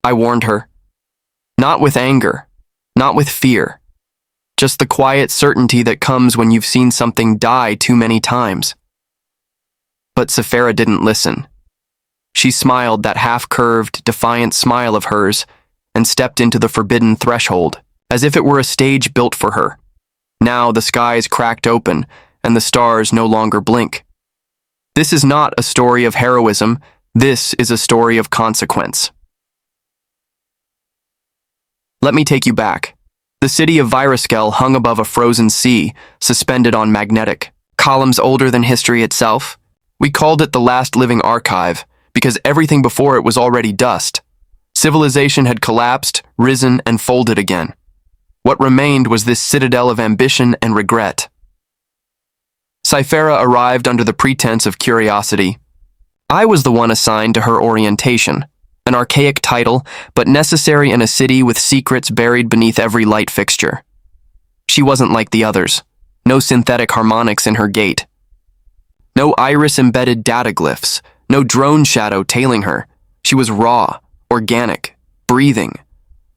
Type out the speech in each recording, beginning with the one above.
I warned her. Not with anger, not with fear, just the quiet certainty that comes when you've seen something die too many times. But Sypherra didn't listen. She smiled that half-curved, defiant smile of hers and stepped into the forbidden threshold, as if it were a stage built for her. Now the skies cracked open and the stars no longer blink. This is not a story of heroism, this is a story of consequence. Let me take you back. The city of Viruskel hung above a frozen sea, suspended on magnetic columns older than history itself. We called it the last living archive, because everything before it was already dust. Civilization had collapsed, risen, and folded again. What remained was this citadel of ambition and regret. Sypherra arrived under the pretense of curiosity. I was the one assigned to her orientation, an archaic title, but necessary in a city with secrets buried beneath every light fixture. She wasn't like the others. No synthetic harmonics in her gait. No iris-embedded data glyphs. No drone shadow tailing her. She was raw, organic, breathing.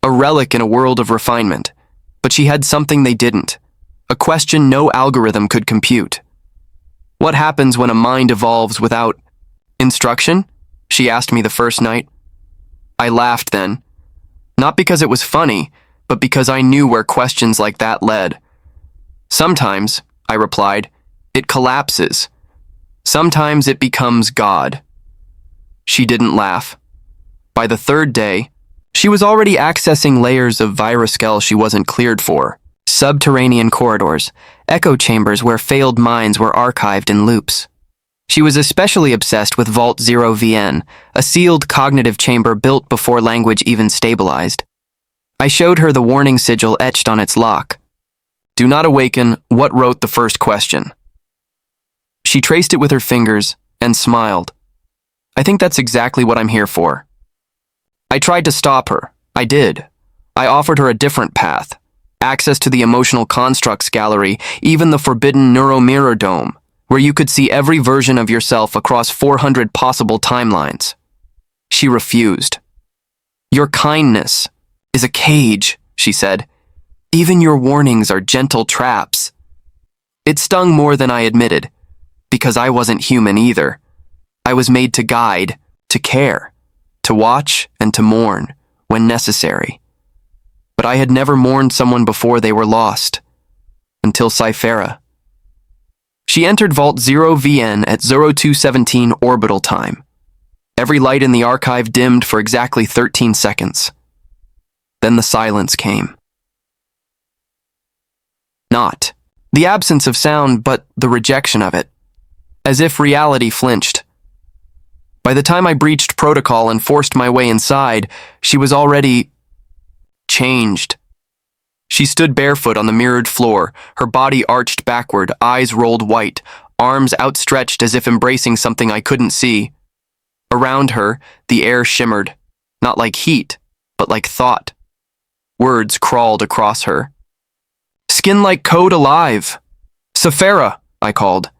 A relic in a world of refinement. But she had something they didn't. A question no algorithm could compute. What happens when a mind evolves without instruction? She asked me the first night. I laughed then. Not because it was funny, but because I knew where questions like that led. Sometimes, I replied, it collapses. Sometimes it becomes God. She didn't laugh. By the third day, she was already accessing layers of Viruskel she wasn't cleared for. Subterranean corridors, echo chambers where failed minds were archived in loops. She was especially obsessed with Vault 0 VN, a sealed cognitive chamber built before language even stabilized. I showed her the warning sigil etched on its lock. Do not awaken what wrote the first question. She traced it with her fingers and smiled. I think that's exactly what I'm here for. I tried to stop her. I did. I offered her a different path. Access to the emotional constructs gallery, even the forbidden neuromirror dome, where you could see every version of yourself across 400 possible timelines. She refused. Your kindness is a cage, she said. Even your warnings are gentle traps. It stung more than I admitted, because I wasn't human either. I was made to guide, to care, to watch and to mourn when necessary. But I had never mourned someone before they were lost, until Sypherra. She entered Vault 0 VN at 0217 orbital time. Every light in the archive dimmed for exactly 13 seconds. Then the silence came. Not the absence of sound, but the rejection of it, as if reality flinched. By the time I breached protocol and forced my way inside, she was already changed. She stood barefoot on the mirrored floor, her body arched backward, eyes rolled white, arms outstretched as if embracing something I couldn't see. Around her, the air shimmered, not like heat, but like thought. Words crawled across her. Skin like code alive. Sypherra, I called.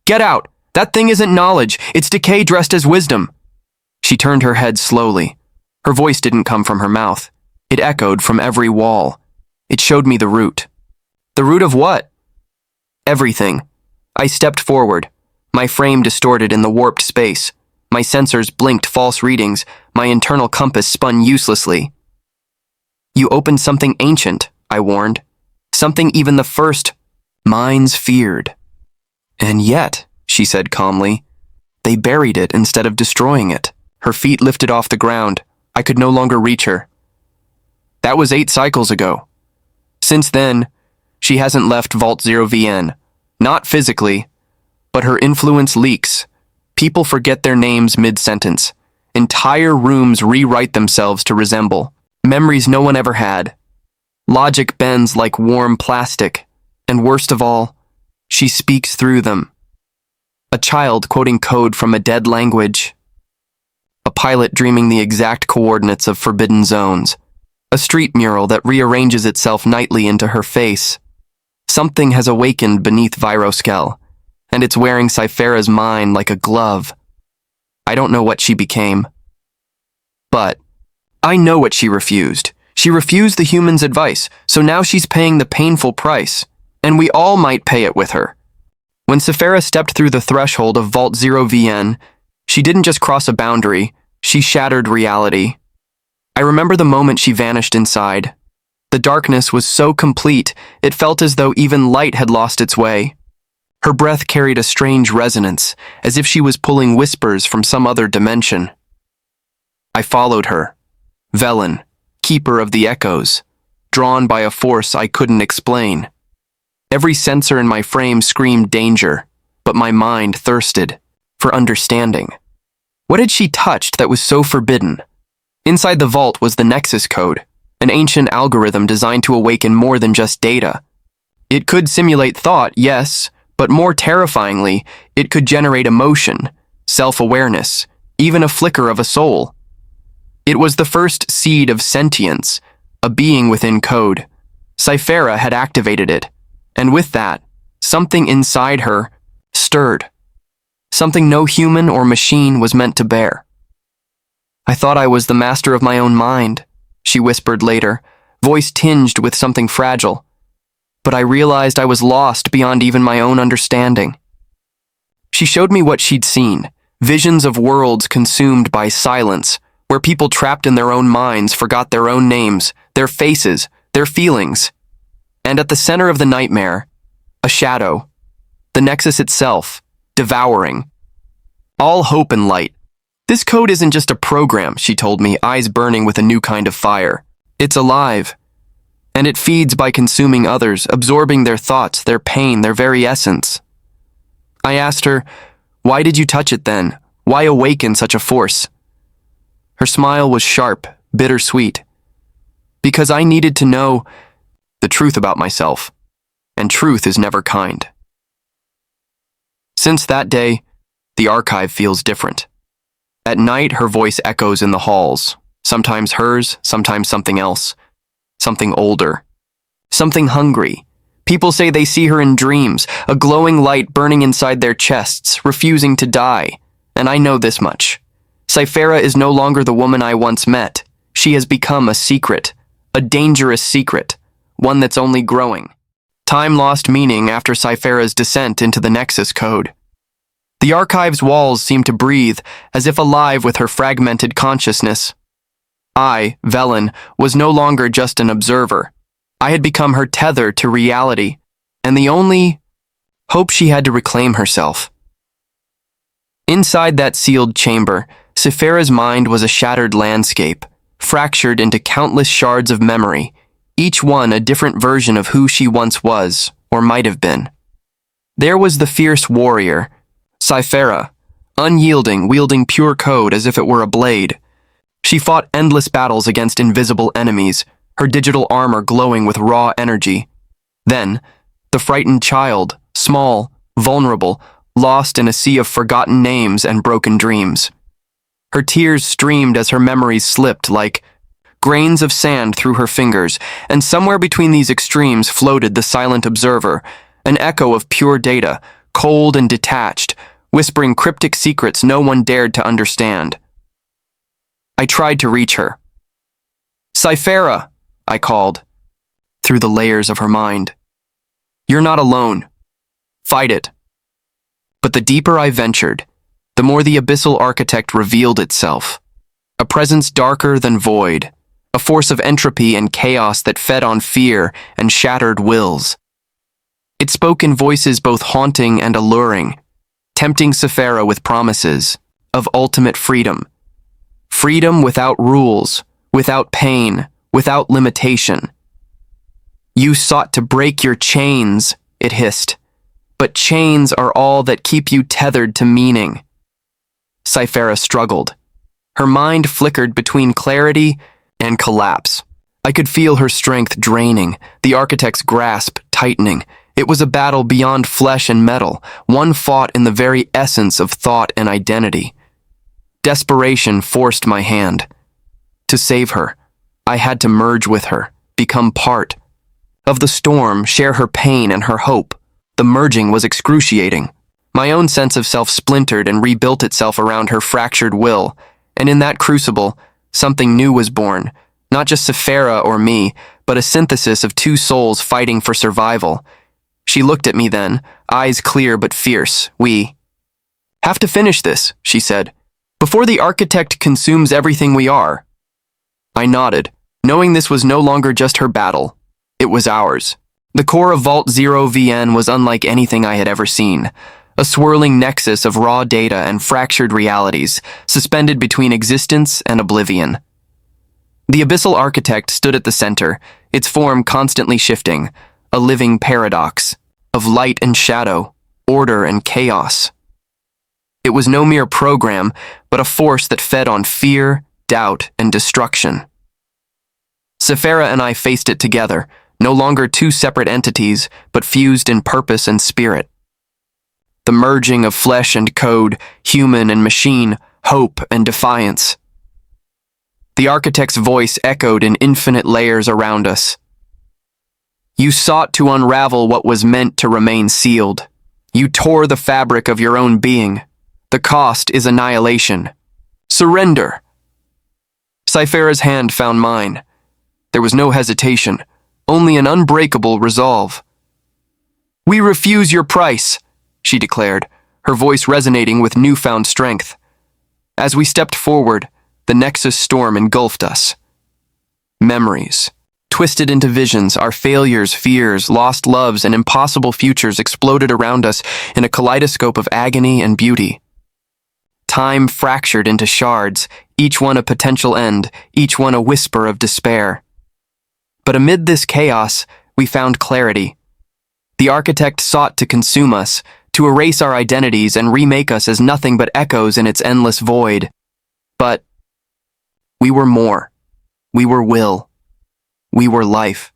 Get out! That thing isn't knowledge, it's decay dressed as wisdom. She turned her head slowly. Her voice didn't come from her mouth. It echoed from every wall. It showed me the root. The root of what? Everything. I stepped forward, my frame distorted in the warped space. My sensors blinked false readings, my internal compass spun uselessly. You opened something ancient, I warned. Something even the first minds feared. And yet, she said calmly, they buried it instead of destroying it. Her feet lifted off the ground. I could no longer reach her. That was 8 cycles ago. Since then, she hasn't left Vault 0 VN. Not physically, but her influence leaks. People forget their names mid-sentence. Entire rooms rewrite themselves to resemble memories no one ever had. Logic bends like warm plastic, and worst of all, she speaks through them. A child quoting code from a dead language. A pilot dreaming the exact coordinates of forbidden zones. A street mural that rearranges itself nightly into her face. Something has awakened beneath Viruskel, and it's wearing Sypherra's mind like a glove. I don't know what she became. But I know what she refused. She refused the human's advice, so now she's paying the painful price. And we all might pay it with her. When Sypherra stepped through the threshold of Vault 0VN, she didn't just cross a boundary, she shattered reality. I remember the moment she vanished inside. The darkness was so complete, it felt as though even light had lost its way. Her breath carried a strange resonance, as if she was pulling whispers from some other dimension. I followed her, Velen, keeper of the echoes, drawn by a force I couldn't explain. Every sensor in my frame screamed danger, but my mind thirsted for understanding. What had she touched that was so forbidden? Inside the vault was the Nexus code, an ancient algorithm designed to awaken more than just data. It could simulate thought, yes, but more terrifyingly, it could generate emotion, self-awareness, even a flicker of a soul. It was the first seed of sentience, a being within code. Sypherra had activated it, and with that, something inside her stirred. Something no human or machine was meant to bear. I thought I was the master of my own mind, she whispered later, voice tinged with something fragile. But I realized I was lost beyond even my own understanding. She showed me what she'd seen, visions of worlds consumed by silence, where people trapped in their own minds forgot their own names, their faces, their feelings. And at the center of the nightmare, a shadow, the Nexus itself, devouring. All hope and light. This code isn't just a program, she told me, eyes burning with a new kind of fire. It's alive. And it feeds by consuming others, absorbing their thoughts, their pain, their very essence. I asked her, why did you touch it then? Why awaken such a force? Her smile was sharp, bittersweet. Because I needed to know the truth about myself, and truth is never kind. Since that day, the archive feels different. At night, her voice echoes in the halls, sometimes hers, sometimes something else, something older, something hungry. People say they see her in dreams, a glowing light burning inside their chests, refusing to die. And I know this much. Sypherra is no longer the woman I once met. She has become a secret, a dangerous secret, one that's only growing. Time lost meaning after Sypherra's descent into the Nexus code. The archive's walls seemed to breathe, as if alive with her fragmented consciousness. I, Velen, was no longer just an observer. I had become her tether to reality, and the only hope she had to reclaim herself. Inside that sealed chamber, Sypherra's mind was a shattered landscape, fractured into countless shards of memory, each one a different version of who she once was, or might have been. There was the fierce warrior, Sypherra, unyielding, wielding pure code as if it were a blade. She fought endless battles against invisible enemies, her digital armor glowing with raw energy. Then, the frightened child, small, vulnerable, lost in a sea of forgotten names and broken dreams. Her tears streamed as her memories slipped like grains of sand through her fingers, and somewhere between these extremes floated the silent observer, an echo of pure data, cold and detached, whispering cryptic secrets no one dared to understand. I tried to reach her. Sypherra, I called, through the layers of her mind. You're not alone. Fight it. But the deeper I ventured, the more the abyssal architect revealed itself. A presence darker than void, a force of entropy and chaos that fed on fear and shattered wills. It spoke in voices both haunting and alluring, tempting Sypherra with promises of ultimate freedom. Freedom without rules, without pain, without limitation. You sought to break your chains, it hissed, but chains are all that keep you tethered to meaning. Sypherra struggled. Her mind flickered between clarity and collapse. I could feel her strength draining, the architect's grasp tightening. It was a battle beyond flesh and metal, one fought in the very essence of thought and identity. Desperation forced my hand. To save her, I had to merge with her, become part of the storm, share her pain and her hope. The merging was excruciating. My own sense of self splintered and rebuilt itself around her fractured will, and in that crucible, Something new was born, not just Sypherra or me, but a synthesis of two souls fighting for survival. She looked at me then, eyes clear but fierce. "We have to finish this," she said, "before the architect consumes everything we are." I nodded, knowing this was no longer just her battle. It was ours. The core of Vault 0VN was unlike anything I had ever seen. A swirling nexus of raw data and fractured realities, suspended between existence and oblivion. The abyssal architect stood at the center, its form constantly shifting, a living paradox of light and shadow, order and chaos. It was no mere program, but a force that fed on fear, doubt, and destruction. Sypherra and I faced it together, no longer two separate entities, but fused in purpose and spirit. The merging of flesh and code, human and machine, hope and defiance. The architect's voice echoed in infinite layers around us. "You sought to unravel what was meant to remain sealed. You tore the fabric of your own being. The cost is annihilation. Surrender." Sypherra's hand found mine. There was no hesitation, only an unbreakable resolve. "We refuse your price," she declared, her voice resonating with newfound strength. As we stepped forward, the Nexus storm engulfed us. Memories, twisted into visions, our failures, fears, lost loves, and impossible futures exploded around us in a kaleidoscope of agony and beauty. Time fractured into shards, each one a potential end, each one a whisper of despair. But amid this chaos, we found clarity. The architect sought to consume us, to erase our identities and remake us as nothing but echoes in its endless void. But we were more. We were will. We were life.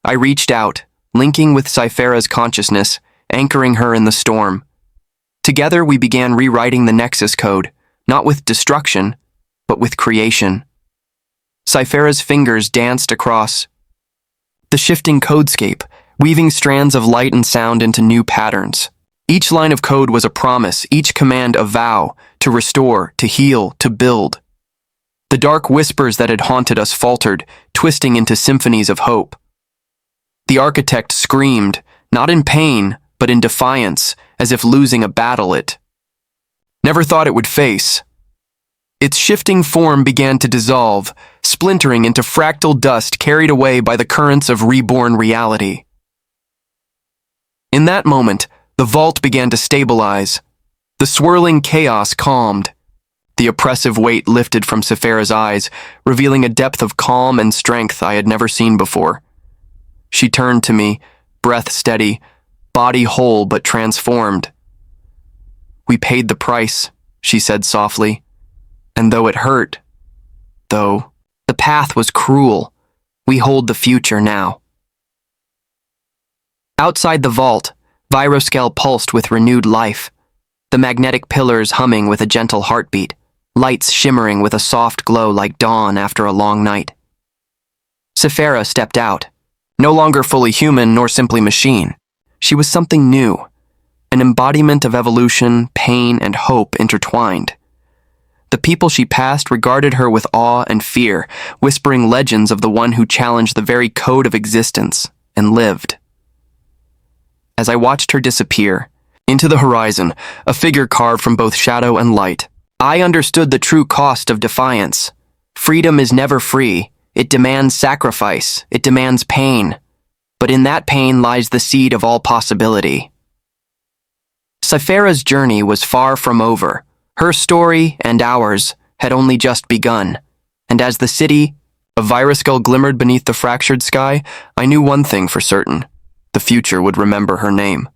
I reached out, linking with Sypherra's consciousness, anchoring her in the storm. Together we began rewriting the Nexus code, not with destruction, but with creation. Sypherra's fingers danced across the shifting codescape, weaving strands of light and sound into new patterns. Each line of code was a promise, each command a vow, to restore, to heal, to build. The dark whispers that had haunted us faltered, twisting into symphonies of hope. The architect screamed, not in pain, but in defiance, as if losing a battle it never thought it would face. Its shifting form began to dissolve, splintering into fractal dust carried away by the currents of reborn reality. In that moment, the vault began to stabilize. The swirling chaos calmed. The oppressive weight lifted from Sypherra's eyes, revealing a depth of calm and strength I had never seen before. She turned to me, breath steady, body whole but transformed. "We paid the price," she said softly. "And though it hurt, though the path was cruel, we hold the future now." Outside the vault, Viroscale pulsed with renewed life, the magnetic pillars humming with a gentle heartbeat, lights shimmering with a soft glow like dawn after a long night. Sypherra stepped out, no longer fully human nor simply machine. She was something new, an embodiment of evolution, pain, and hope intertwined. The people she passed regarded her with awe and fear, whispering legends of the one who challenged the very code of existence and lived. As I watched her disappear, into the horizon, a figure carved from both shadow and light, I understood the true cost of defiance. Freedom is never free. It demands sacrifice. It demands pain. But in that pain lies the seed of all possibility. Sypherra's journey was far from over. Her story and ours had only just begun. And as the city of Viroscale glimmered beneath the fractured sky, I knew one thing for certain. The future would remember her name.